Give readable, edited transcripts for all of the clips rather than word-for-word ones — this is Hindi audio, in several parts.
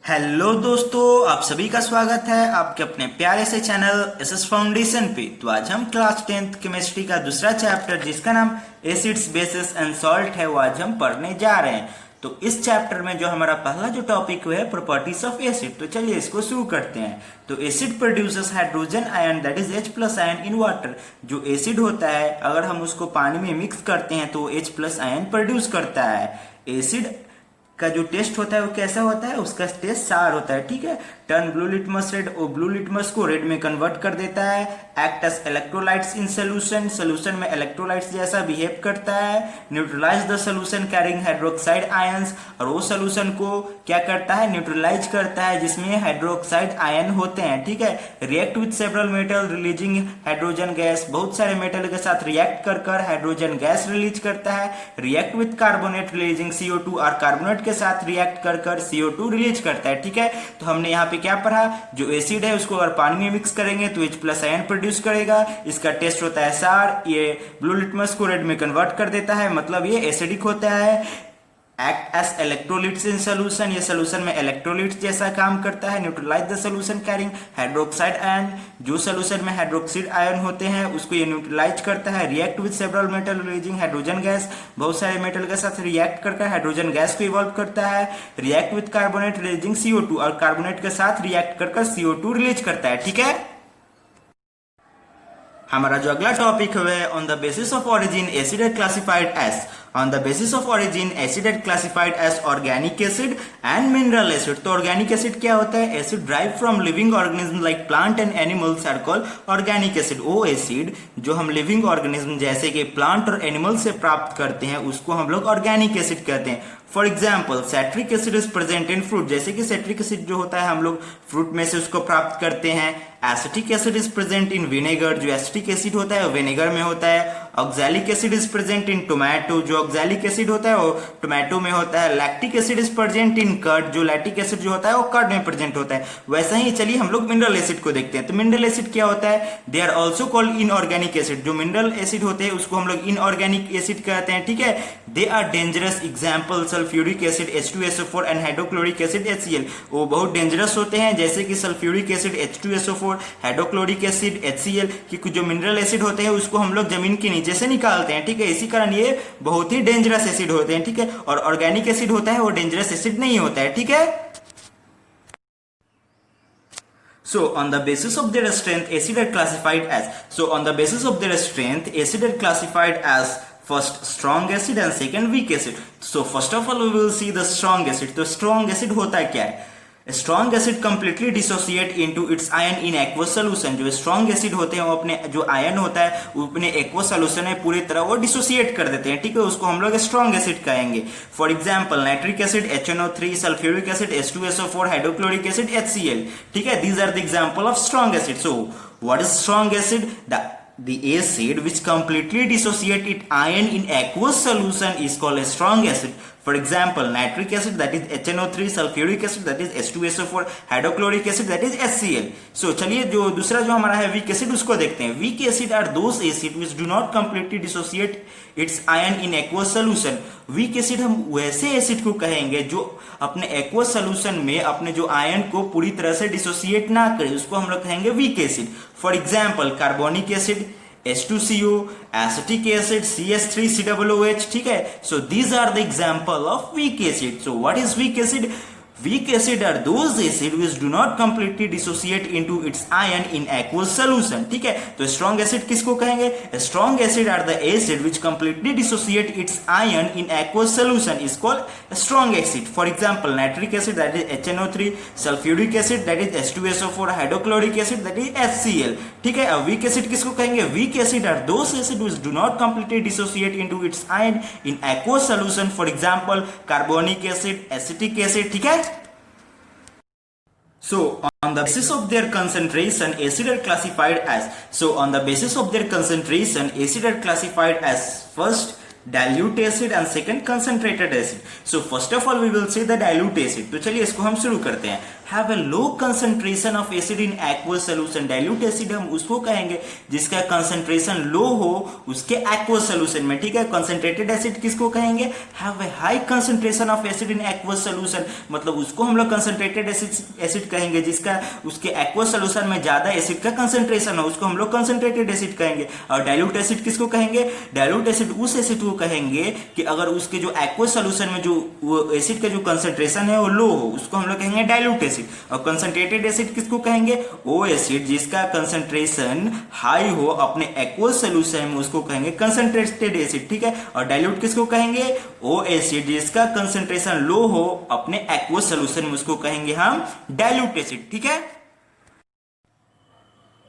हेलो दोस्तों, आप सभी का स्वागत है आपके अपने प्यारे से चैनल एसएस फाउंडेशन पे। तो आज हम क्लास 10th केमिस्ट्री का दूसरा चैप्टर जिसका नाम एसिड्स बेसिस एंड सॉल्ट है वो आज हम पढ़ने जा रहे हैं। तो इस चैप्टर में जो हमारा पहला जो टॉपिक है प्रॉपर्टीज ऑफ एसिड, तो चलिए इसको शुरू करते हैं। तो acid produces hydrogen ion that is H plus ion in water. जो एसिड होता है अगर हम उसको पानी में मिक्स करते हैं तो H प्लस आयन प्रोड्यूस करता है। एसिड का जो टेस्ट होता है वो कैसा होता है, उसका टेस्ट सार होता है। ठीक है, टर्न ब्लू लिटमस रेड, और ब्लू लिटमस को रेड में कन्वर्ट कर देता है। Act as electrolytes in solution, solution में इलेक्ट्रोलाइट्स जैसा बिहेव करता है। Neutralize the solution carrying hydroxide ions, और वो सोल्यूशन को क्या करता है, न्यूट्रलाइज करता है जिसमें हाइड्रोक्साइड आयन होते हैं। ठीक है, react with several metal releasing hydrogen gas, बहुत सारे मेटल के साथ रिएक्ट कर हाइड्रोजन गैस रिलीज करता है। React with carbonate releasing CO2, और कार्बोनेट के साथ रिएक्ट कर CO2 रिलीज करता है। ठीक है, तो हमने यहाँ पे क्या पढ़ा, जो एसिड है उसको अगर पानी में मिक्स करेंगे तो H प्लस आयन प्रोड्यूस करेगा। इसका टेस्ट होता है सार, ये ब्लू लिटमस को रेड में कन्वर्ट कर देता है, मतलब ये एसिडिक होता है। Act as electrolytes in solution, ये सोल्यूशन में इलेक्ट्रोलिट्स जैसा काम करता है। Neutralize the solution carrying hydroxide ion, जो सोल्यूशन में हाइड्रोक्साइड आयन होते हैं उसको ये करता है। React with several metal releasing hydrogen gas, बहुत सारे मेटल के साथ रिएक्ट करके हाइड्रोजन गैस को इवॉल्व करता है। React with carbonate releasing CO2, और कार्बोनेट के साथ रिएक्ट कर CO2 रिलीज करता है। ठीक है, हमारा जो अगला टॉपिक है, on the basis of origin acid are classified as, on the basis of origin acid are classified as organic acid and mineral acid. तो ऑर्गेनिक एसिड क्या होता है, acid derived from living organism like plant and animals are called organic acid. वो एसिड जो हम लिविंग ऑर्गेनिज्म जैसे कि प्लांट और एनिमल से प्राप्त करते हैं उसको हम लोग ऑर्गेनिक एसिड कहते हैं। For example citric acid is present in fruit, जैसे कि सैट्रिक एसिड जो होता है हम लोग फ्रूट में से उसको प्राप्त करते हैं। Acetic acid is present in vinegar, जो एसिटिक एसिड होता है वो विनेगर में होता है। Oxalic acid is present in tomato, जो ऑक्सैलिक एसिड होता है वो टोमेटो में होता है। Lactic acid is present in curd, जो लैक्टिक एसिड जो होता है वो कर्ड में प्रेजेंट होता है। वैसा ही चलिए हम लोग मिनरल एसिड को देखते हैं। तो मिनरल एसिड क्या होता है, they are also called inorganic acid. जो मिनरल एसिड होते हैं उसको हम लोग इनऑर्गेनिक एसिड कहते हैं। ठीक है, they are dangerous, example sulphuric acid H2SO4 and hydrochloric acid HCl। वो बहुत डेंजरस होते हैं, जैसे कि sulphuric acid H2SO4, hydrochloric acid HCl, कि जो मिनरल एसिड होते हैं उसको हम लोग जमीन के नीचे से निकालते हैं। ठीक है, इसी कारण ये बहुत ही डेंजरस एसिड होते हैं। ठीक है, और ऑर्गेनिक एसिड होता है वो डेंजरस एसिड नहीं होता है। ठीक है, So on the basis of their strength, acid are classified as. So on the basis of their strength, acid are classified as first strong acid and second weak acid. So first of all we will see the strong acid. तो strong acid होता क्या है? Strong acid completely dissociate into its ion in aqueous solution. जो स्ट्रॉन्ग एसिड होते हैं वो अपने जो आयन होता है वो अपने एक्वस सोल्यूशन में पूरी तरह वो डिसोसिएट कर देते हैं। ठीक है, उसको हम लोग स्ट्रॉन्ग एसिड कहेंगे। For example nitric acid HNO3, sulphuric acid H2SO4, hydrochloric acid HCl। ठीक है, these are the example of strong acid. So what is strong acid? The acid which completely dissociate its ion in aqueous solution is called a strong acid. For example, nitric acid that is HNO3, sulfuric acid that is H2SO4, hydrochloric acid that is HCl. So चलिए जो दूसरा जो हमारा है weak acid उसको देखते हैं। Weak acid are those acid which do not completely dissociate its ion in aqueous solution. Weak acid हम वैसे एसिड को कहेंगे जो अपने aqueous solution में अपने जो आयन को पूरी तरह से डिसोसिएट ना करे, उसको हम लोग कहेंगे weak acid. For example, carbonic acid, H2CO, acetic acid, CH3COOH. ठीक है, so these are the example of weak acid. So what is weak acid? Weak acid are those acid which do not completely dissociate into its ion in aqueous solution. ठीक है, तो strong acid किसको कहेंगे? Strong acid are the acid which completely dissociate its ion in aqueous solution is called strong acid. For example, nitric acid that is HNO3, sulfuric acid that is H2SO4, hydrochloric acid that is HCl. ठीक है, अब weak acid किसको कहेंगे? Weak acid are those acid which do not completely dissociate into its ion in aqueous solution. For example, carbonic acid, acetic acid. ठीक है, so on the basis of their concentration acid are classified as, so on the basis of their concentration acid are classified as first dilute acid and second concentrated acid. So first of all we will see the dilute acid. तो चलिए इसको हम शुरू करते हैं. Have a low concentration of acid in aqueous solution. Dilute acid हम उसको कहेंगे जिसका concentration low हो उसके aqueous solution में, ठीक है. Concentrated acid किसको कहेंगे? Have a high concentration of acid in aqueous solution, मतलब उसको हम लोग concentrated acid कहेंगे जिसका उसके aqueous solution में ज्यादा एसिड का concentration हो, उसको हम लोग concentrated acid कहेंगे. और dilute acid किसको कहेंगे? dilute acid उस एसिड को कहेंगे कि अगर उसके जो aqueous solution में जो एसिड का जो concentration है वो लो हो, उसको हम लोग कहेंगे dilute acid. और कंसंट्रेटेड एसिड किसको कहेंगे? वो एसिड जिसका कंसंट्रेशन हाई हो अपने एक्वस सॉल्यूशन में, उसको कहेंगे कंसंट्रेटेड एसिड, ठीक है. और डाइल्यूट किसको कहेंगे? वो एसिड जिसका कंसंट्रेशन लो हो अपने एक्वस सॉल्यूशन में, उसको कहेंगे हम डाइल्यूट एसिड, ठीक है.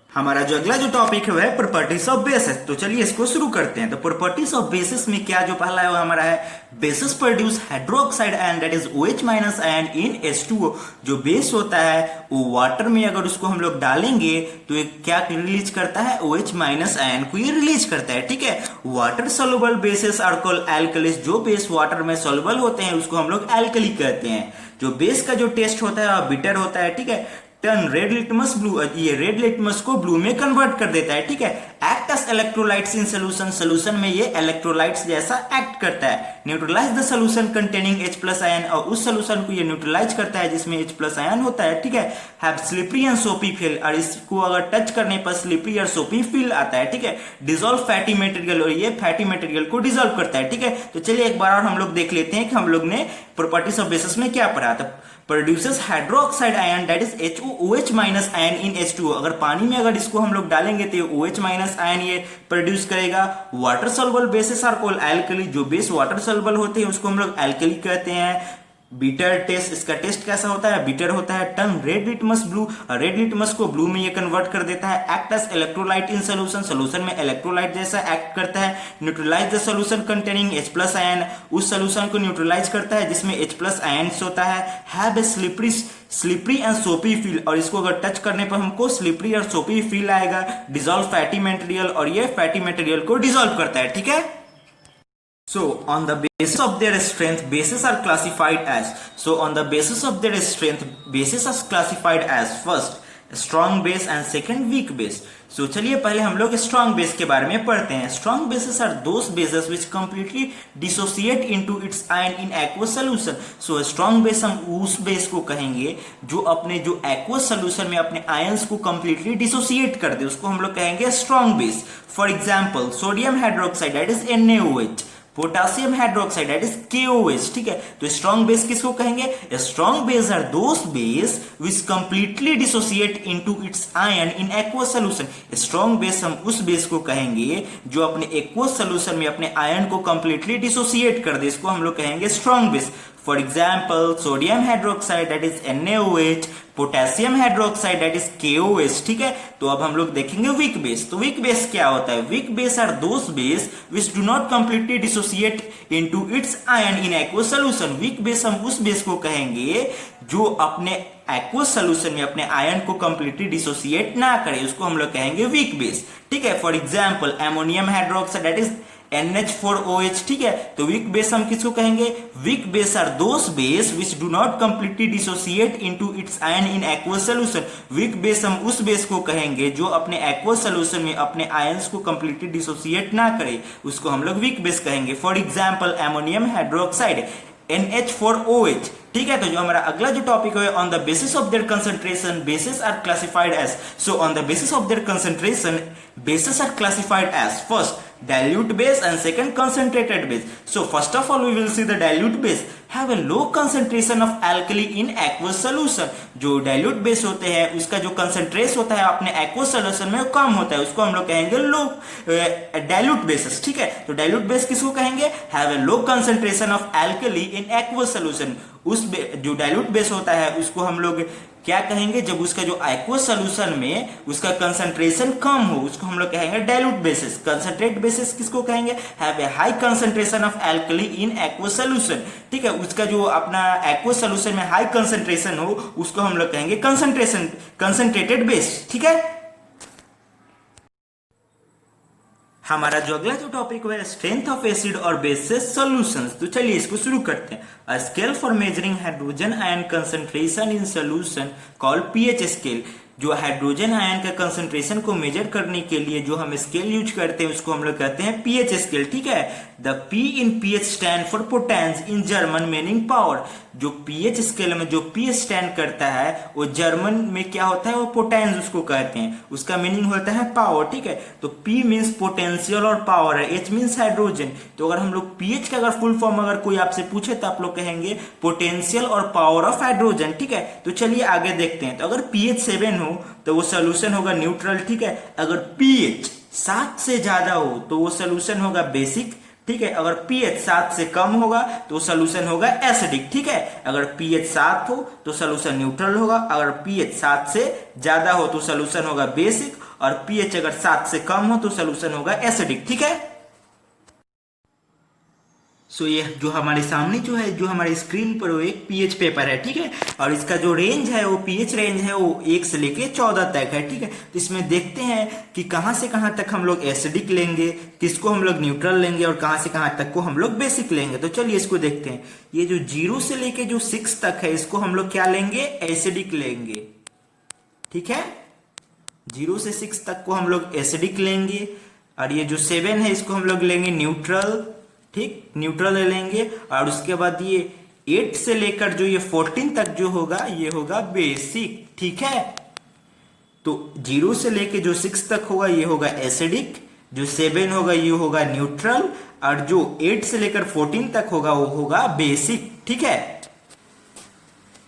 हमारा जो अगला जो टॉपिक है वह प्रॉपर्टीज ऑफ बेसिस. तो चलिए इसको शुरू करते हैं. तो प्रॉपर्टीज ऑफ बेसिस में क्या जो पहला है वो हमारा है basis produce hydroxide ion that is OH minus ion in H2O. जो बेस होता है वो वाटर में अगर उसको हम लोग डालेंगे तो ये क्या रिलीज करता है? OH माइनस आयन को ये रिलीज करता है, ठीक है. Water soluble bases are called alkalis. जो बेस वाटर में सोल्युबल होते हैं उसको हम लोग एल्कली कहते हैं. जो बेस का जो टेस्ट होता है बिटर होता है, ठीक है. टर्न रेड लिटमस ब्लू, ये रेड लिटमस को ब्लू में कन्वर्ट कर देता है, ठीक है. Act as electrolytes in solution, solution में ये इलेक्ट्रोलाइट्स जैसा एक्ट करता है. Neutralize the solution containing H plus ion, और उस सोल्यूशन को ये न्यूट्रलाइज करता है जिसमें H प्लस आयन होता है, ठीक है. Have slippery and soapy feel, और इसको अगर टच करने पर स्लिपरी और सोपी फील आता है, ठीक है. डिजोल्व फैटी मटेरियल, और ये फैटी मटेरियल को डिजोल्व करता है, ठीक है. तो चलिए एक बार और हम लोग देख लेते हैं कि हम लोग ने प्रॉपर्टीज ऑफ बेसिस में क्या पढ़ा था. Produces hydroxide ion that is HOH minus ion in H2O. अगर पानी में अगर इसको हम लोग डालेंगे तो OH माइनस आयन ये प्रोड्यूस करेगा. Water soluble bases are called alkali. जो बेस वाटर सोल्युबल होते हैं उसको हम लोग एल्कली कहते हैं. बीटर टेस्ट, इसका टेस्ट कैसा होता है? बीटर होता है. Turn red litmus blue, red litmus को ब्लू में ये कन्वर्ट कर देता है. Act as electrolyte in solution, solution में इलेक्ट्रोलाइट जैसा एक्ट करता है. Neutralize the solution containing H plus ion, उस सोल्यूशन को न्यूट्रलाइज करता है जिसमें H प्लस आयन्स होता है. Have a slippery and soapy feel, और इसको अगर टच करने पर हमको स्लिपरी और सोपी फील आएगा. डिजोल्व फैटी मटेरियल, और ये फैटी मटेरियल को डिजोल्व करता है, ठीक है. So on the basis of their strength, bases are classified as. So on the basis of their strength, bases are classified as first strong base and second weak base. So चलिए पहले हम लोग strong base के बारे में पढ़ते हैं. Strong bases are those bases which completely dissociate into its ion in aqueous solution. So strong base हम उस base को कहेंगे जो अपने जो aqueous solution में अपने ions को completely dissociate कर दे, उसको हम लोग कहेंगे strong base. For example, sodium hydroxide that is NaOH, potassium hydroxide that is KOH, ठीक है. तो स्ट्रॉन्ग बेस किसको कहेंगे? Strong base are those base which completely dissociate into its ion in aqueous solution. Strong base हम उस बेस को कहेंगे जो अपने एक्वस सॉल्यूशन में अपने आयन को कंप्लीटली डिसोसिएट कर दे, इसको हम लोग कहेंगे strong base. For example sodium hydroxide that is NaOH, potassium hydroxide that is KOH, ठीक है. तो अब हम लोग देखेंगे वीक बेस. तो वीक बेस क्या होता है? Weak base are those base which do not completely dissociate into its ion in aqueous solution. Weak base हम उस बेस को कहेंगे जो अपने एक्वस सॉल्यूशन में अपने आयन को कंप्लीटली डिसोसिएट ना करे, उसको हम लोग कहेंगे वीक बेस, ठीक है. For example ammonium hydroxide that is NH4OH, ठीक है. तो वीक बेस हम किसको कहेंगे? Weak base are those base which do not completely dissociate into its ion in aqueous solution. Weak base हम उस बेस को कहेंगे जो अपने एक्वस सॉल्यूशन में अपने आयंस को कंप्लीटली डिसोसिएट ना करे, उसको हम लोग वीक बेस कहेंगे. For example ammonium hydroxide NH4OH, ठीक है. तो जो हमारा अगला जो टॉपिक है on the basis of their concentration bases are classified as. So on the basis of their concentration bases are classified as first dilute base and second concentrated base. So first of all we will see the dilute base have a low concentration of alkali in aqueous solution. जो dilute base होते हैं उसका जो concentration होता है अपने aqueous solution में कम होता है, उसको हम लोग कहेंगे low dilute bases, ठीक है. तो dilute base किसको कहेंगे? have a low concentration of alkali in aqueous solution. उस जो dilute base होता है उसको हम लोग क्या कहेंगे? जब उसका जो एक्वस सॉल्यूशन में उसका कंसंट्रेशन कम हो उसको हम लोग कहेंगे डाइल्यूट बेसिस. कंसंट्रेट बेसिस किसको कहेंगे? Have a high concentration of alkali in aqueous solution, ठीक है. उसका जो अपना एक्वस सॉल्यूशन में हाई कंसंट्रेशन हो उसको हम लोग कहेंगे कंसंट्रेटेड बेस, ठीक है. हमारा जो अगला जो टॉपिक है स्ट्रेंथ ऑफ एसिड और बेसिस सॉल्यूशंस। तो चलिए इसको शुरू करते हैं। A scale for measuring hydrogen ion concentration in solution called pH scale. जो हाइड्रोजन आयन का कंसंट्रेशन को मेजर करने के लिए जो हम स्केल यूज करते हैं उसको हम लोग कहते हैं पीएच स्केल, ठीक है। The P in pH stand for potence in German meaning power. जो पीएच स्केल में जो पी स्टैंड करता है वो जर्मन में क्या होता है, वो पोटेंस उसको कहते हैं, उसका मीनिंग होता है पावर, ठीक है। तो पी मीन्स पोटेंशियल और पावर है, एच मीन्स हाइड्रोजन। तो अगर हम लोग पीएच का अगर फुल फॉर्म अगर कोई आपसे पूछे तो आप लोग कहेंगे पोटेंशियल और पावर ऑफ हाइड्रोजन, ठीक है। तो चलिए आगे देखते हैं। तो अगर पीएच 7 हो तो वो सोल्यूशन होगा न्यूट्रल, ठीक है। अगर पीएच 7 से ज्यादा हो तो वो सोल्यूशन होगा बेसिक, ठीक है। अगर पीएच 7 से कम होगा तो सोल्यूशन होगा एसिडिक, ठीक है। अगर पीएच 7 हो तो सोल्यूशन न्यूट्रल होगा, अगर पीएच 7 से ज्यादा हो तो सोल्यूशन होगा बेसिक, और पीएच अगर 7 से कम हो तो सोल्यूशन होगा एसिडिक, ठीक है। सो ये जो हमारे सामने जो है, जो हमारे स्क्रीन पर वो एक पीएच पेपर है, ठीक है। और इसका जो रेंज है वो पीएच रेंज है वो 1 से लेके 14 तक है, ठीक है। तो इसमें देखते हैं कि कहां से कहां तक हम लोग एसिडिक लेंगे, किसको हम लोग न्यूट्रल लेंगे, और कहां से कहां तक को हम लोग बेसिक लेंगे। तो चलिए इसको देखते हैं। ये जो 0 से लेके जो 6 तक है इसको हम लोग क्या लेंगे, एसिडिक लेंगे, ठीक है। 0 से 6 तक को हम लोग एसिडिक लेंगे, और ये जो 7 है इसको हम लोग लेंगे न्यूट्रल, ठीक, न्यूट्रल ले लेंगे। और उसके बाद ये 8 से लेकर जो ये 14 तक जो होगा ये होगा बेसिक, ठीक है। तो 0 से लेके जो 6 तक होगा ये होगा एसिडिक, जो 7 होगा ये होगा न्यूट्रल, और जो 8 से लेकर 14 तक होगा वो होगा बेसिक, ठीक है।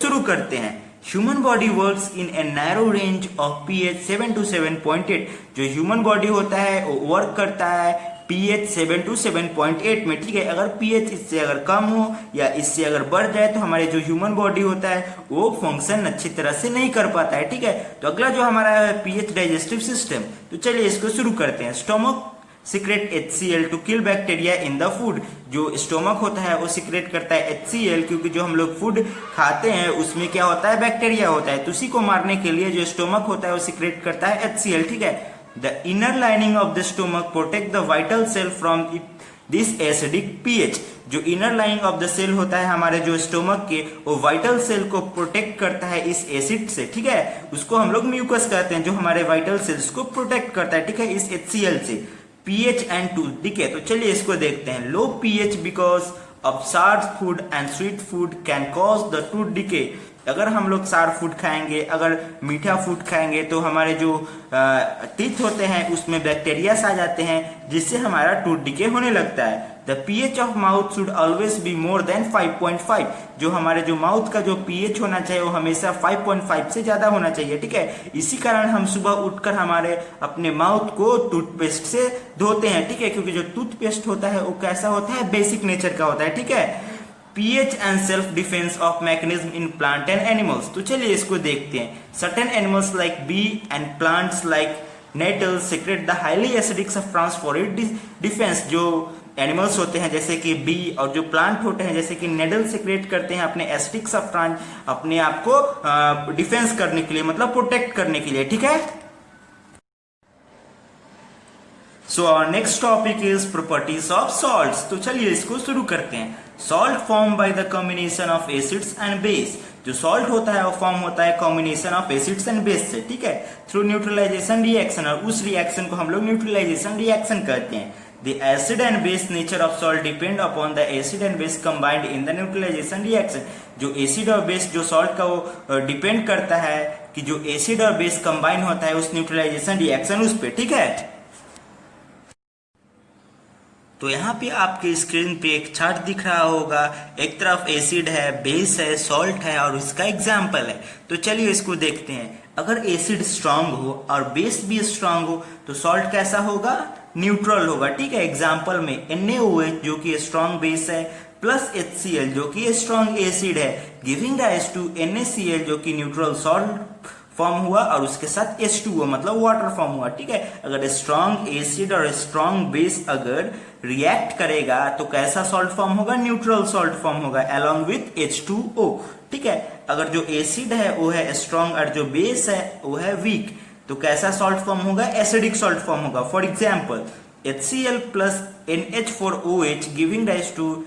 शुरू करते हैं। Human body works in a narrow range of pH 7 to 7.8। जो ह्यूमन बॉडी होता है वो वर्क करता है पीएच 7 to 7.8 में, ठीक है। अगर पीएच इससे अगर कम हो या इससे अगर बढ़ जाए तो हमारे जो ह्यूमन बॉडी होता है वो फंक्शन अच्छी तरह से नहीं कर पाता है, ठीक है। तो अगला जो हमारा है पीएच डाइजेस्टिव सिस्टम। तो चलिए इसको शुरू करते हैं। Stomach secrete HCl to kill bacteria in the food. जो स्टोमक होता है वो सिक्रेट करता है HCl, क्योंकि जो हम लोग फूड खाते हैं उसमें क्या होता है, बैक्टीरिया होता है। तो उसी को मारने के लिए जो स्टोमक होता है वो सिक्रेट करता है HCl, ठीक है। The inner lining of the stomach protect the vital cell from this acidic pH। जो inner lining of the cell होता है हमारे जो स्टोमक के, वो वाइटल सेल को प्रोटेक्ट करता है इस एसिड से, ठीक है। उसको हम लोग म्यूकस कहते हैं, जो हमारे वाइटल सेल्स को प्रोटेक्ट करता है, ठीक है, इस HCl से। PH and tooth decay. तो चलिए इसको देखते हैं। लो पीएच बिकॉज ऑफ सार food and sweet food can cause the tooth decay. अगर हम लोग सार फूड खाएंगे, अगर मीठा फूड खाएंगे तो हमारे जो टीथ होते हैं उसमें बैक्टीरियास आ जाते हैं, जिससे हमारा टूथ डिके होने लगता है। The pH of mouth should always be more than 5.5। जो हमारे जो माउथ का जो पीएच होना चाहिए वो हमेशा 5.5 से ज्यादा होना चाहिए, ठीक है। इसी कारण हम सुबह उठकर हमारे अपने माउथ को टूथपेस्ट से धोते हैं, ठीक है, क्योंकि जो टूथपेस्ट होता है वो कैसा होता है, बेसिक नेचर का होता है, ठीक है। pH and self defense of mechanism in plant and animals। तो चलिए इसको देखते हैं। Certain animals like bee and plants like nettles secrete the highly acidic substance for its defense। जो एनिमल्स होते हैं जैसे कि बी और जो प्लांट होते हैं जैसे कि नेडल सिक्रेट करते हैं अपने एसिडिक सब्सटेंस अपने आप को डिफेंस करने के लिए, मतलब प्रोटेक्ट करने के लिए, ठीक है। So our next topic is properties of salts. तो चलिए इसको शुरू करते हैं। Salt form by the combination of acids and base. जो सॉल्ट होता है वो फॉर्म होता है combination of acids and base से, ठीक है, थ्रू न्यूट्रलाइजेशन रिएक्शन। और उस रिएक्शन को हम लोग न्यूट्रलाइजेशन रिएक्शन कहते हैं। The acid and base nature of salt depend upon the acid and base combined in the neutralization reaction। जो एसिड और बेस जो सॉल्ट का वो डिपेंड करता है कि जो एसिड और बेस कंबाइन होता है उस न्यूट्रलाइजेशन रिएक्शन उस पे, ठीक है। तो यहाँ पे आपके स्क्रीन पे एक चार्ट दिख रहा होगा। एक तरफ एसिड है, बेस है, सॉल्ट है और इसका एग्जाम्पल है। तो चलिए इसको देखते हैं। अगर एसिड स्ट्रांग हो और बेस भी स्ट्रांग हो तो सॉल्ट कैसा होगा, न्यूट्रल होगा, ठीक है। एग्जाम्पल में NaOH जो कि स्ट्रांग बेस है प्लस HCl जो कि स्ट्रांग एसिड है, गिविंग राइज टू NaCl जो कि न्यूट्रल सॉल्ट फॉर्म हुआ और उसके साथ H2O मतलब वाटर फॉर्म हुआ, ठीक है। अगर स्ट्रांग एसिड और स्ट्रांग बेस अगर रिएक्ट करेगा तो कैसा सॉल्ट फॉर्म होगा, न्यूट्रल सॉल्ट फॉर्म होगा अलोंग विथ H2O, ठीक है। अगर जो एसिड है वो है स्ट्रांग और जो बेस है वो है वीक तो कैसा सॉल्ट फॉर्म होगा, एसिडिक सॉल्ट फॉर्म होगा। For example HCl plus NH4OH giving rise to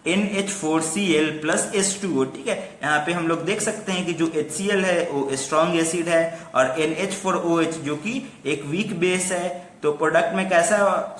NH4Cl plus H2O। ठीक है, यहाँ पे हम लोग देख सकते हैं कि जो HCl है वो स्ट्रॉन्ग एसिड है और NH4OH जो कि एक वीक बेस है, तो प्रोडक्ट में कैसा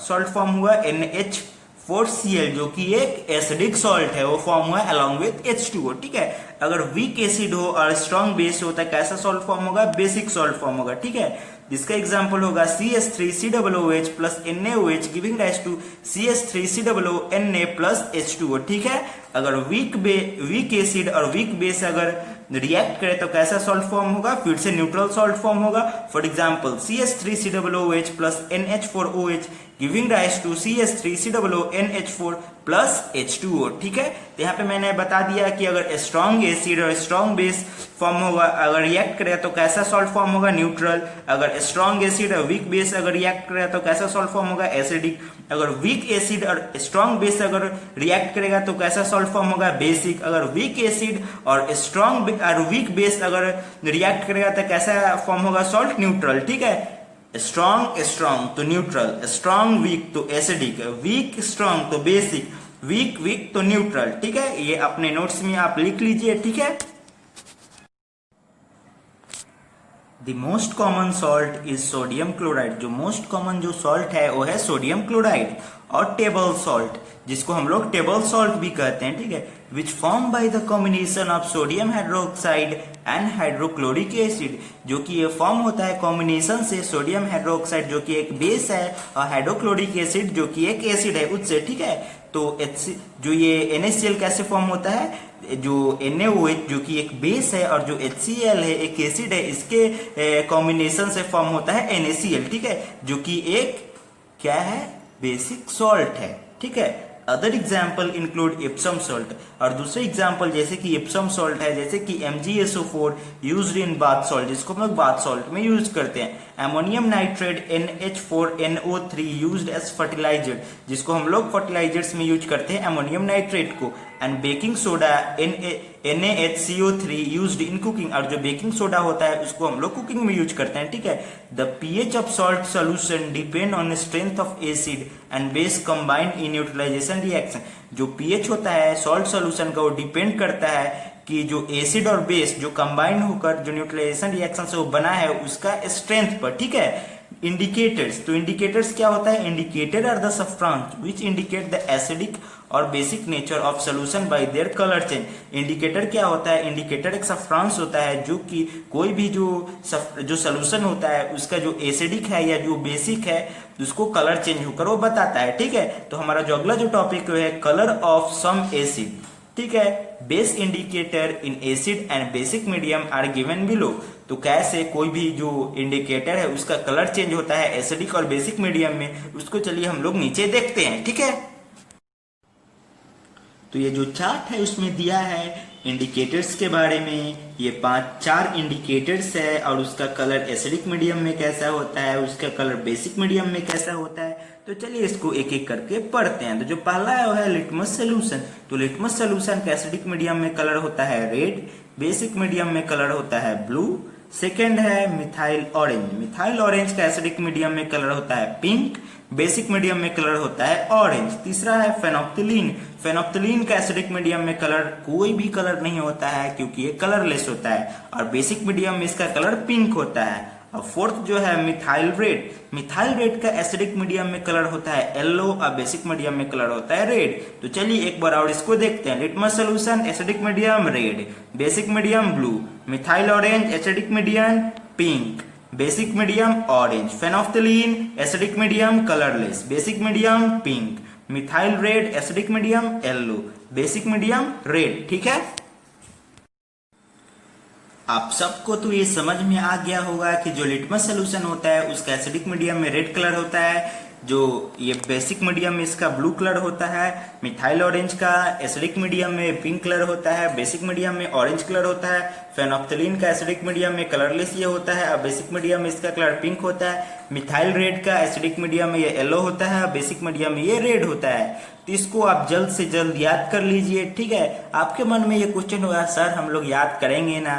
सॉल्ट फॉर्म हुआ, NH4Cl जो कि एक एसिडिक सॉल्ट है, वो फॉर्म हुआ अलॉन्ग विथ H2O। ठीक है, अगर वीक एसिड हो और स्ट्रॉन्ग बेस हो तो कैसा सॉल्ट फॉर्म होगा, बेसिक सॉल्ट फॉर्म होगा। ठीक है, जिसका एग्जांपल होगा CH3COOH plus NaOH giving rise to CH3COONa plus H2O। ठीक है, अगर वीक एसिड और वीक बेस अगर रिएक्ट करे तो कैसा सॉल्ट फॉर्म होगा, फिर से न्यूट्रल सॉल्ट फॉर्म होगा। For example CH3COOH plus NH4OH giving rise to CH3COONH4 plus H2O। ठीक है, तो यहाँ पे मैंने बता दिया कि अगर स्ट्रॉन्ग एसिड और स्ट्रॉन्ग बेस फॉर्म होगा, अगर रिएक्ट करे तो कैसा सॉल्ट फॉर्म होगा, न्यूट्रल। अगर स्ट्रॉन्ग एसिड और वीक बेस अगर रिएक्ट करे तो कैसा सॉल्ट फॉर्म होगा, एसिडिक। अगर वीक एसिड और स्ट्रॉन्ग बेस अगर रिएक्ट करेगा तो कैसा सॉल्ट फॉर्म होगा, बेसिक। अगर वीक एसिड और स्ट्रॉन्ग और वीक बेस अगर रिएक्ट करेगा तो कैसा फॉर्म होगा, सॉल्ट, न्यूट्रल। ठीक है, स्ट्रॉन्ग तो न्यूट्रल, स्ट्रॉन्ग वीक तो एसिडिक, वीक स्ट्रॉन्ग तो बेसिक, वीक तो न्यूट्रल। ठीक है, ये अपने नोट्स में आप लिख लीजिए। ठीक है, the most common salt is sodium chloride. जो मोस्ट कॉमन जो सॉल्ट है वो है सोडियम क्लोराइड। और टेबल सॉल्ट, जिसको हम लोग टेबल सॉल्ट भी कहते हैं। ठीक है, which form by the combination of sodium hydroxide and hydrochloric acid, जो कि ये फॉर्म होता है कॉम्बिनेशन से सोडियम हाइड्रोक्साइड जो कि एक बेस है और हाइड्रोक्लोरिक एसिड जो कि एक एसिड है उससे। ठीक है, तो जो ये NaCl कैसे फॉर्म होता है, जो NaOH जो कि एक बेस है और जो HCl है एक एसिड है, इसके कॉम्बिनेशन से फॉर्म होता है NaCl। ठीक है, जो कि एक क्या है, बेसिक सॉल्ट है। ठीक है, other example include Epsom salt. और दूसरे एग्जाम्पल जैसे कि इप्सम सॉल्ट है, जैसे कि MgSO4 used in bath salt, जिसको हम लोग बाथ सॉल्ट में यूज करते हैं। Ammonium nitrate NH4NO3 used as fertiliser, जिसको हम लोग फर्टिलाइजर्स में यूज करते हैं अमोनियम नाइट्रेट को। And baking soda NaHCO3 used in cooking, और जो बेकिंग सोडा होता है उसको हम लोग कुकिंग में यूज करते हैं। ठीक है, the pH of salt solution depend on strength of acid and base combined in neutralisation reaction. जो pH होता है सॉल्ट सोल्यूशन का, वो डिपेंड करता है कि जो एसिड और बेस जो कंबाइंड होकर जो न्यूट्रलाइजेशन रिएक्शन से वो बना है उसका स्ट्रेंथ पर। ठीक है, इंडिकेटर्स, तो इंडिकेटर्स क्या होता है, indicator are the substance which indicate the acidic और basic nature of solution by their colour change. Indicator क्या होता है, इंडिकेटर एक सब्सटेंस होता है जो कि कोई भी जो सोल्यूशन होता है उसका जो एसिडिक है या जो बेसिक है उसको कलर चेंज होकर वो बताता है। ठीक है, तो हमारा जो अगला जो टॉपिक है कलर ऑफ सम एसिड। ठीक है, base indicator in acid and basic medium are given below. तो कैसे कोई भी जो इंडिकेटर है उसका कलर चेंज होता है एसिडिक और बेसिक मीडियम में, उसको चलिए हम लोग नीचे देखते हैं। ठीक है, तो ये जो चार्ट है उसमें दिया है इंडिकेटर्स के बारे में। ये 4 इंडिकेटर्स है और उसका कलर एसिडिक मीडियम में कैसा होता है, उसका कलर बेसिक मीडियम में कैसा होता है। तो चलिए इसको एक एक करके पढ़ते हैं। तो जो पहला है वो है लिटमस सोल्यूशन। तो लिटमस सोल्यूशन का एसिडिक मीडियम में कलर होता है रेड, बेसिक मीडियम में कलर होता है ब्लू। सेकेंड है मिथाइल ऑरेंज। मिथाइल ऑरेंज का एसिडिक मीडियम में कलर होता है पिंक, बेसिक मीडियम में कलर होता है ऑरेंज। तीसरा है फेनोप्थिलीन। फेनोप्थिलीन का एसिडिक मीडियम में कलर कोई भी कलर नहीं होता है क्योंकि ये कलरलेस होता है और बेसिक मीडियम में इसका कलर पिंक होता है। और फोर्थ जो है मिथाइल रेड। मिथाइल रेड का एसिडिक मीडियम में कलर होता है येलो और बेसिक मीडियम में कलर होता है रेड। तो चलिए एक बार और इसको देखते हैं। Litmus solution acidic medium red, basic medium blue, methyl orange acidic medium pink, basic medium orange. Phenolphthalein acidic medium colourless, basic medium pink, methyl red acidic medium yellow, basic medium red. ठीक है, आप सबको तो ये समझ में आ गया होगा कि जो लिटमस सोल्यूशन होता है उसका एसिडिक मीडियम में रेड कलर होता है, जो ये बेसिक मीडियम में इसका ब्लू कलर होता है, मिथाइल ऑरेंज का एसिडिक मीडियम में पिंक कलर होता है, बेसिक मीडियम में ऑरेंज कलर होता है, फेनोप्थिलीन का एसिडिक मीडियम में कलरलेस ये होता है और बेसिक मीडियम में इसका कलर पिंक होता है, मिथाइल रेड का एसिडिक मीडियम में ये येलो होता है और बेसिक मीडियम में ये रेड होता है। तो इसको आप जल्द से जल्द याद कर लीजिए। ठीक है, आपके मन में ये क्वेश्चन होगा सर हम लोग याद करेंगे ना,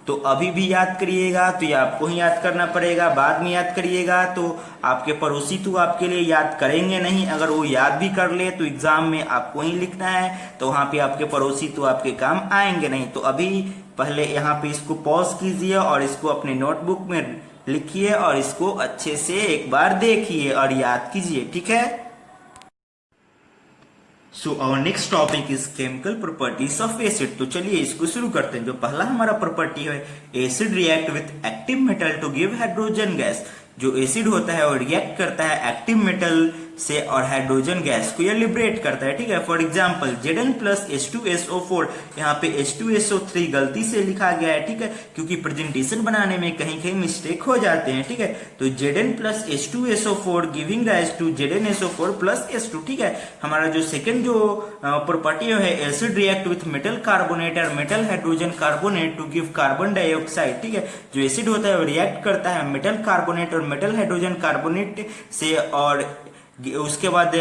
तो अभी भी याद करिएगा तो ये आपको ही याद करना पड़ेगा, बाद में याद करिएगा तो आपके पड़ोसी तो आपके लिए याद करेंगे नहीं, अगर वो याद भी कर ले तो एग्जाम में आपको ही लिखना है, तो वहां पे आपके पड़ोसी तो आपके काम आएंगे नहीं। तो अभी पहले यहाँ पे इसको पॉज कीजिए और इसको अपने नोटबुक में लिखिए और इसको अच्छे से एक बार देखिए और याद कीजिए, ठीक है। So our next topic is chemical properties of acid. तो चलिए इसको शुरू करते हैं। जो पहला हमारा प्रॉपर्टी है, acid react with active metal to give hydrogen gas. जो एसिड होता है वो रिएक्ट करता है एक्टिव मेटल से और हाइड्रोजन गैस को ये लिबरेट करता है, ठीक है। For example Zn plus H2SO4, यहाँ पे H2SO3 गलती से लिखा गया है, ठीक है, क्योंकि प्रेजेंटेशन बनाने में कहीं कहीं मिस्टेक हो जाते हैं, ठीक है। तो Zn plus H2SO4 giving rise to ZnSO4 plus H2, ठीक है। हमारा जो सेकंड जो प्रॉपर्टी है, acid react with metal carbonate और metal hydrogen carbonate to give carbon dioxide, ठीक है। जो एसिड होता है वो रिएक्ट करता है मेटल कार्बोनेट और मेटल हाइड्रोजन कार्बोनेट से और उसके बाद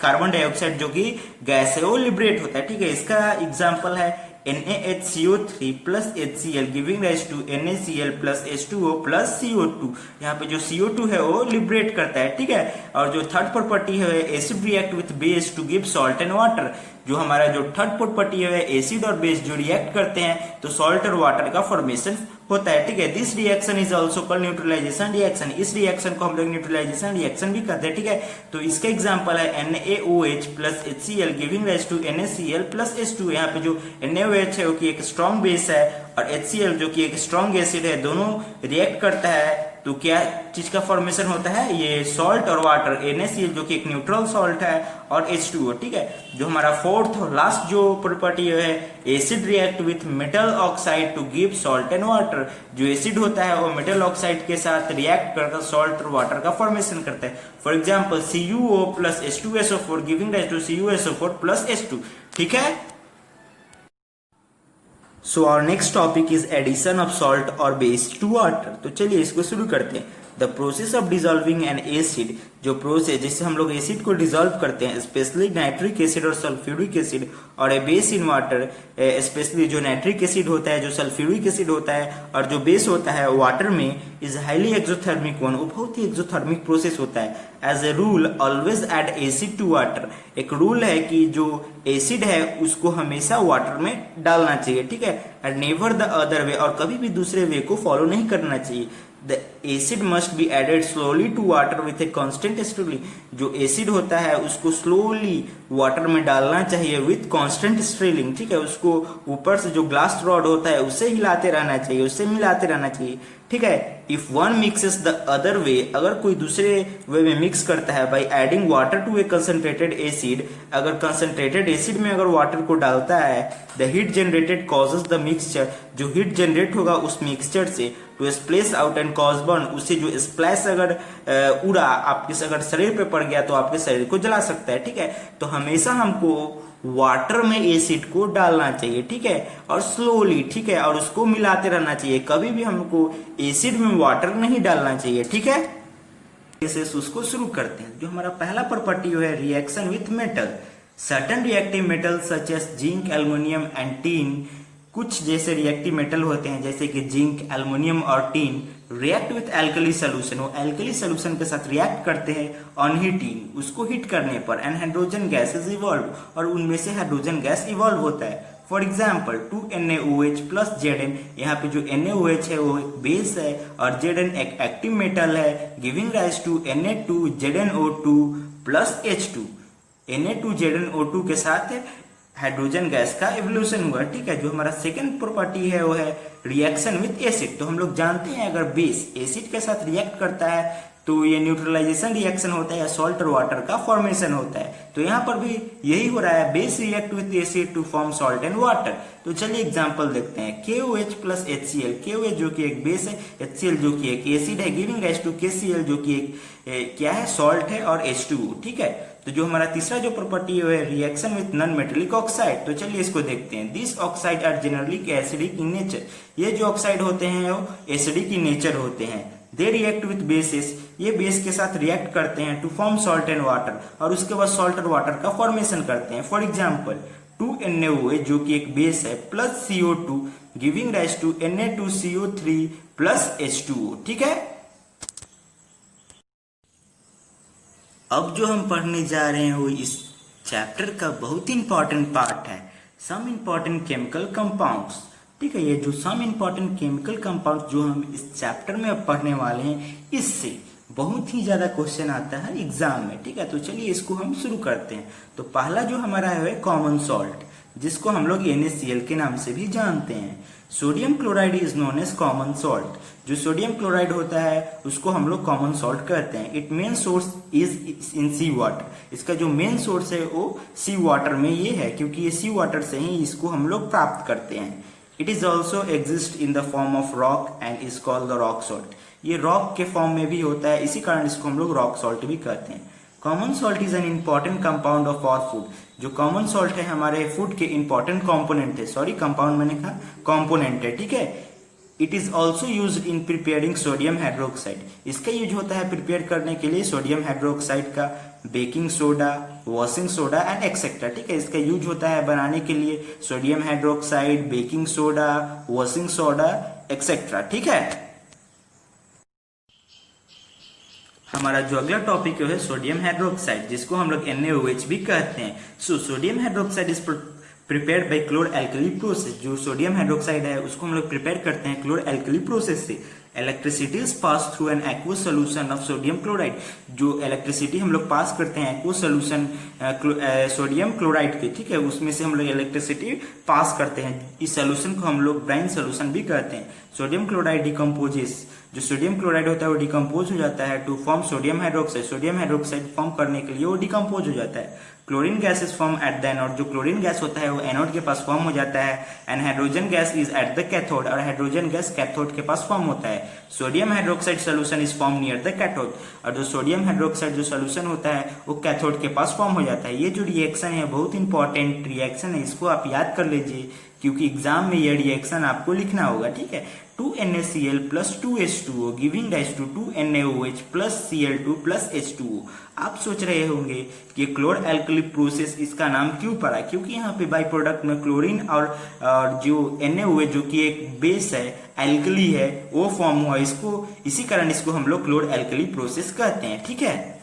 कार्बन डाइऑक्साइड जो कि गैस है वो लिबरेट होता है, ठीक है। इसका एग्जांपल है NaHCO3 plus HCl giving rise to NaCl plus H2O plus CO2। यहाँ पे जो CO2 है वो लिबरेट करता है, ठीक है। और जो थर्ड प्रॉपर्टी है, acid react with base to give salt and water. जो हमारा जो थर्ड प्रॉपर्टी है, एसिड और बेस जो रिएक्ट करते हैं तो सॉल्ट और वाटर का फॉर्मेशन होता है, ठीक है। This reaction is also called neutralisation reaction. इस रिएक्शन को हम लोग न्यूट्रलाइजेशन रिएक्शन भी कहते हैं, ठीक है। तो इसका एग्जांपल है NaOH plus HCl giving rise to NaCl plus H2। यहाँ पे जो NaOH है वो की एक स्ट्रॉन्ग बेस है और HCl जो कि एक स्ट्रॉन्ग एसिड है, दोनों रिएक्ट करता है तो क्या चीज का फॉर्मेशन होता है, ये सॉल्ट और वाटर। NaCl जो कि एक न्यूट्रल सॉल्ट है और H2O, ठीक है। जो हमारा फोर्थ और लास्ट जो प्रॉपर्टी है, acid react with metal oxide to give salt and water. जो एसिड होता है वो मेटल ऑक्साइड के साथ रिएक्ट करता सॉल्ट और वाटर का फॉर्मेशन करता है। For example CuO plus H2SO4 giving rise to CuSO4 plus H2, ठीक है। So our next topic is addition of salt और बेस टू वाटर। तो चलिए इसको शुरू करते हैं। The process of dissolving an acid, जो प्रोसेस जिससे हम लोग एसिड को डिजॉल्व करते हैं, स्पेशली नाइट्रिक एसिड और सल्फ्यूरिक एसिड और a base in water, specially जो नाइट्रिक एसिड होता है, जो सल्फ्यूरिक एसिड होता है और जो बेस होता है वाटर में, इज हाईली एक्सोथर्मिक वन। वो बहुत ही एक्सोथर्मिक प्रोसेस होता है। As a rule always add acid to water. एक रूल है कि जो एसिड है उसको हमेशा वाटर में डालना चाहिए, ठीक है। एंड नेवर द अदर वे, और कभी भी दूसरे वे को फॉलो नहीं करना चाहिए। The acid must be added slowly to water with a constant stirring। जो एसिड होता है उसको स्लोली वाटर में डालना चाहिए विथ कांस्टेंट स्टिरिंग, ठीक है। उसको ऊपर से जो ग्लास रॉड होता है उससे हिलाते रहना चाहिए, उससे मिलाते रहना चाहिए, ठीक है। If one mixes the other way, अगर कोई दूसरे वे में मिक्स करता है, by adding water to a concentrated acid, अगर कंसंट्रेटेड एसिड में अगर वाटर को डालता है, the heat generated causes the mixture, जो हीट जनरेट होगा उस मिक्सचर से to splash out and cause burn, उससे जो स्प्लैश अगर उड़ा आपके अगर शरीर पे पड़ गया तो आपके शरीर को जला सकता है, ठीक है। तो हमेशा हमको वाटर में एसिड को डालना चाहिए, ठीक है, और स्लोली, ठीक है, और उसको मिलाते रहना चाहिए। कभी भी हमको एसिड में वाटर नहीं डालना चाहिए, ठीक है। इसे उसको शुरू करते हैं। जो हमारा पहला प्रॉपर्टी है, reaction with metal. Certain reactive metal such as zinc, aluminium and tin. कुछ जैसे रिएक्टिव मेटल होते हैं जैसे कि जिंक, एल्युमिनियम और tin, react with alkali solution. वो एल्कली सोल्यूशन के साथ रिएक्ट करते हैं ऑन हीटिंग, उसको हीट करने पर, and hydrogen gas is evolve, और उनमें से हाइड्रोजन गैस इवॉल्व होता है। For example 2NaOH plus Zn। यहाँ पे जो NaOH है वो एक बेस है और Zn एक एक्टिव मेटल है, giving rise to Na2ZnO2 plus H2। Na2ZnO2 के साथ हाइड्रोजन गैस का इवोल्यूशन हुआ, ठीक है। जो हमारा सेकंड प्रॉपर्टी है वो है रिएक्शन विथ एसिड। तो हम लोग जानते हैं अगर बेस एसिड के साथ रिएक्ट करता है तो ये न्यूट्रलाइजेशन रिएक्शन होता है या सॉल्ट और वाटर का फॉर्मेशन होता है। तो यहाँ पर भी यही हो रहा है, base react with acid to form salt and water. तो चलिए एग्जांपल देखते हैं। KOH प्लस HCl, KOH जो कि एक बेस है, HCl जो कि एक एसिड है, गिविंग राइज टू KCl जो कि एक क्या है, सॉल्ट है, और H2O, ठीक है। तो जो हमारा तीसरा जो प्रॉपर्टी है, reaction with non metallic oxide. तो चलिए इसको देखते हैं। This oxide are generally acidic in nature. ये जो ऑक्साइड होते हैं वो एसिडिक इन नेचर होते हैं। दे रिएक्ट विथ बेसिस, ये बेस के साथ रिएक्ट करते हैं to form salt and water, और उसके बाद सॉल्ट और वाटर का फॉर्मेशन करते हैं। फॉर एग्जाम्पल 2NaOH जो कि एक बेस है plus CO2 giving rise to Na2CO3 plus H2O। ठीक है, अब जो हम पढ़ने जा रहे हैं वो इस चैप्टर का बहुत ही इंपॉर्टेंट पार्ट है, सम इंपॉर्टेंट केमिकल कंपाउंड्स। ठीक है, ये जो सम इंपॉर्टेंट केमिकल कंपाउंड्स जो हम इस चैप्टर में अब पढ़ने वाले हैं, इससे बहुत ही ज्यादा क्वेश्चन आता है एग्जाम में। ठीक है, तो चलिए इसको हम शुरू करते हैं। तो पहला जो हमारा है कॉमन सॉल्ट, जिसको हम लोग NaCl के नाम से भी जानते हैं। Sodium chloride is known as common salt. जो सोडियम क्लोराइड होता है उसको हम लोग कॉमन सॉल्ट कहते हैं। It main source is in sea water. इसका जो मेन सोर्स है वो सी वाटर में ये है, क्योंकि ये सी वाटर से ही इसको हम लोग प्राप्त करते हैं। It is also exist in the form of rock and is called the rock salt. ये रॉक के फॉर्म में भी होता है, इसी कारण इसको हम लोग रॉक सॉल्ट भी कहते हैं। Common salt is an important compound of our food. जो कॉमन सॉल्ट है हमारे फूड के इंपॉर्टेंट कंपोनेंट है, सॉरी कंपाउंड मैंने कहा कंपोनेंट है। ठीक है, it is also use in preparing sodium hydroxide. इसका यूज होता है प्रिपेयर करने के लिए सोडियम हाइड्रोक्साइड का, baking soda, washing soda and etcetera. ठीक है, इसका यूज होता है बनाने के लिए sodium hydroxide, baking soda, washing soda etcetera. ठीक है, हमारा जो अगला टॉपिक है सोडियम हाइड्रोक्साइड, जिसको हम लोग NaOH भी कहते हैं। So sodium hydroxide is prepared by chlor alkali process. जो सोडियम हाइड्रोक्साइड है उसको हम लोग प्रिपेयर करते हैं क्लोर एल्कली प्रोसेस से। Electricity is pass through an aqueous solution of sodium chloride. जो इलेक्ट्रिसिटी हम लोग पास करते हैं एक्वस सोल्यूशन सोडियम क्लोराइड के, ठीक है, उसमें से हम लोग इलेक्ट्रिसिटी पास करते हैं। इस सोल्यूशन को हम लोग ब्राइन सोल्यूशन भी कहते हैं। सोडियम क्लोराइड डिकम्पोजेस, जो सोडियम क्लोराइड होता है वो डिकम्पोज हो जाता है to form sodium hydroxide. Sodium hydroxide form करने के लिए वो डिकम्पोज हो जाता है। Chlorine gas is form at the anode. जो क्लोरीन गैस होता है वो एनोड के पास फॉर्म हो जाता है। And hydrogen gas is at the cathode. और हाइड्रोजन गैस कैथोड के पास फॉर्म होता है। Sodium hydroxide solution is form near the cathode. और जो सोडियम हाइड्रोक्साइड जो सोल्यूशन होता है वो कैथोड के पास फॉर्म हो जाता है। ये जो रिएक्शन है बहुत इंपॉर्टेंट रिएक्शन है, इसको आप याद कर लीजिए क्योंकि एग्जाम में ये रिएक्शन आपको लिखना होगा। ठीक है, 2NaCl plus 2H2O giving rise to 2NaOH plus Cl2 plus H2O। आप सोच रहे होंगे कि क्लोर एल्कली प्रोसेस इसका नाम क्यों पड़ा, क्योंकि यहाँ पे बाई प्रोडक्ट में क्लोरीन और जो NaOH जो कि एक बेस है, एल्कली है, वो फॉर्म हुआ। इसको इसी कारण इसको हम लोग क्लोर एल्कली प्रोसेस कहते हैं। ठीक है,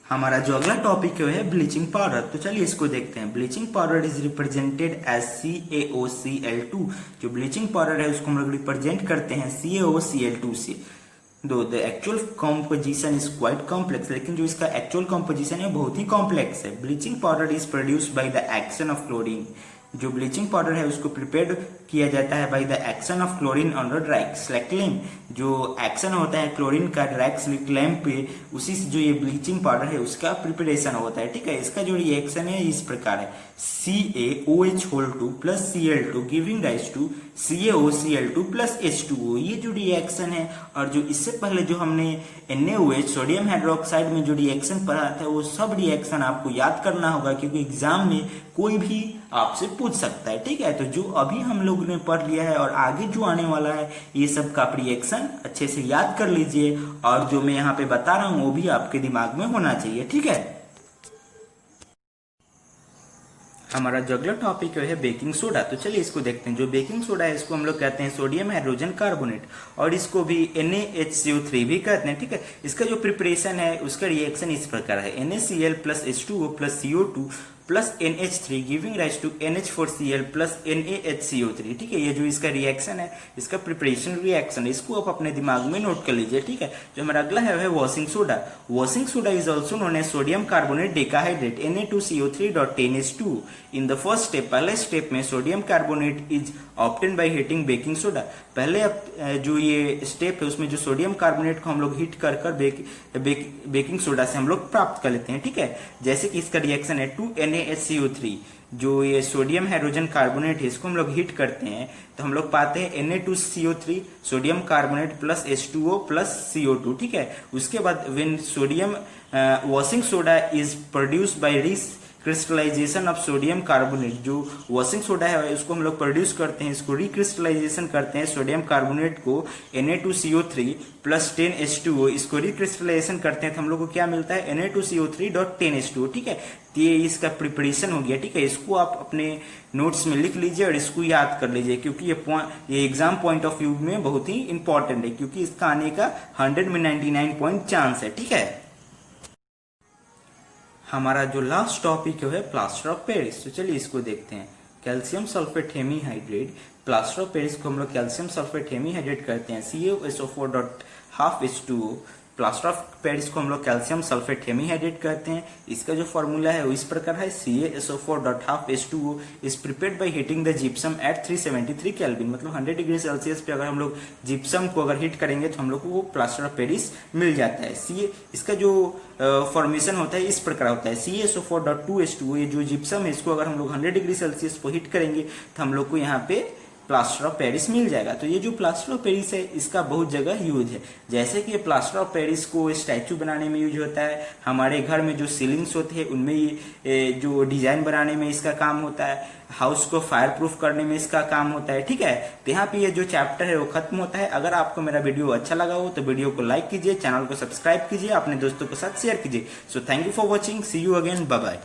हमारा जो अगला टॉपिक है ब्लीचिंग पाउडर। तो चलिए इसको देखते हैं। Bleaching powder is represented as CaOCl2। जो ब्लीचिंग पाउडर है उसको हम लोग रिप्रेजेंट करते हैं CaOCl2 से। Though the actual composition is quite complex, लेकिन जो इसका एक्चुअल कॉम्पोजिशन है बहुत ही कॉम्प्लेक्स है। Bleaching powder is produced by the action of chlorine. जो ब्लीचिंग पाउडर है उसको प्रिपेयर्ड किया जाता है by the action of chlorine on the dry slaked lime. जो एक्शन होता है क्लोरीन का डाइक्सलाइक्लेम पे, उसी से जो ये ब्लीचिंग पाउडर है उसका प्रिपरेशन होता है। ठीक है, इसका जो रिएक्शन है इस प्रकार है, CaOH2 plus Cl2 giving rise to CaOCl2 plus H2O। ये जो रिएक्शन है, और जो इससे पहले जो हमने NaOH सोडियम हाइड्रोक्साइड में जो रिएक्शन पढ़ा था वो सब रिएक्शन आपको याद करना होगा, क्योंकि एग्जाम में कोई भी आपसे पूछ सकता है। ठीक है, तो जो अभी हम लोग ने पढ़ लिया है और आगे जो आने वाला है ये सब का रिएक्शन अच्छे से याद कर लीजिए, और जो मैं यहाँ पे बता रहा हूँ वो भी आपके दिमाग में होना चाहिए। ठीक है, हमारा जो अगला टॉपिक है बेकिंग सोडा। तो चलिए इसको देखते हैं। जो बेकिंग सोडा है इसको हम लोग कहते हैं सोडियम हाइड्रोजन कार्बोनेट, और इसको भी NaHCO3 भी कहते हैं। ठीक है, इसका जो प्रिपरेशन है उसका रिएक्शन इस प्रकार है, NaCl plus H2O plus CO2 plus NH3 giving rise to NH4Cl plus NaHCO3। ठीक है, ये जो इसका रिएक्शन है इसका प्रिपरेशन रिएक्शन, इसको आप अपने दिमाग में नोट कर लीजिए। ठीक है, जो हमारा अगला है washing soda. Washing soda is also known as sodium carbonate decahydrate Na2CO3.10H2। In the first step, पहले स्टेप में sodium carbonate is obtain by heating baking soda. पहले जो ये स्टेप है उसमें जो सोडियम कार्बोनेट को हम लोग हीट कर बेकिंग सोडा से हम लोग प्राप्त कर लेते हैं। ठीक है, जैसे कि इसका रिएक्शन है 2NaHCO3। जो ये सोडियम हाइड्रोजन कार्बोनेट है इसको हम लोग हीट करते हैं तो हम लोग पाते हैं Na2CO3 sodium carbonate plus H2O plus CO2। ठीक है, उसके बाद when sodium washing soda is produced by crystallisation of sodium carbonate, जो वॉशिंग सोडा है उसको हम लोग प्रोड्यूस करते हैं, इसको रिक्रिस्टलाइजेशन करते हैं सोडियम कार्बोनेट को Na2CO3 प्लस 10H2O, इसको रिक्रिस्टलाइजेशन करते हैं तो हम लोग को क्या मिलता है Na2CO3.10H2O। ठीक है, तो ये इसका प्रिपरेशन हो गया। ठीक है, इसको आप अपने नोट्स में लिख लीजिए और इसको याद कर लीजिए, क्योंकि ये एग्जाम पॉइंट ऑफ व्यू में बहुत ही इंपॉर्टेंट है, क्योंकि इसका आने का 100 में 99 पॉइंट चांस है। ठीक है, हमारा जो लास्ट टॉपिक है प्लास्टर ऑफ पेरिस, तो चलिए इसको देखते हैं। Calcium sulphate hemihydrate, plaster of Paris को हम लोग कैल्शियम सल्फेट हेमीहाइड्रेट करते हैं CaSO4.12H2O। प्लास्टर ऑफ पेरिस को हम लोग कैल्शियम सल्फेट हेमीहाइड्रेट करते हैं। इसका जो फॉर्मूला है वो इस प्रकार है CaSO4.12H2O is prepared by heating the gypsum at 373 kelvin, मतलब 100 डिग्री सेल्सियस पे अगर हम लोग जिप्सम को अगर हीट करेंगे तो हम लोग को वो प्लास्टर ऑफ पेरिस मिल जाता है। इसका जो फॉर्मेशन होता है इस प्रकार होता है CaSO4.2H2O, ये जो जिप्सम है इसको अगर हम लोग 100 डिग्री सेल्सियस पर हीट करेंगे तो हम लोग को यहाँ पे प्लास्टर ऑफ पेरिस मिल जाएगा। तो ये जो प्लास्टर ऑफ पेरिस है इसका बहुत जगह यूज है, जैसे कि ये प्लास्टर ऑफ पेरिस को स्टैचू बनाने में यूज होता है, हमारे घर में जो सीलिंग्स होते हैं उनमें ये जो डिजाइन बनाने में इसका काम होता है, हाउस को फायर प्रूफ करने में इसका काम होता है। ठीक है, तो यहाँ पे ये जो चैप्टर है वो खत्म होता है। अगर आपको मेरा वीडियो अच्छा लगा हो तो वीडियो को लाइक कीजिए, चैनल को सब्सक्राइब कीजिए, अपने दोस्तों के साथ शेयर कीजिए। So thank you for watching, see you again, bye bye.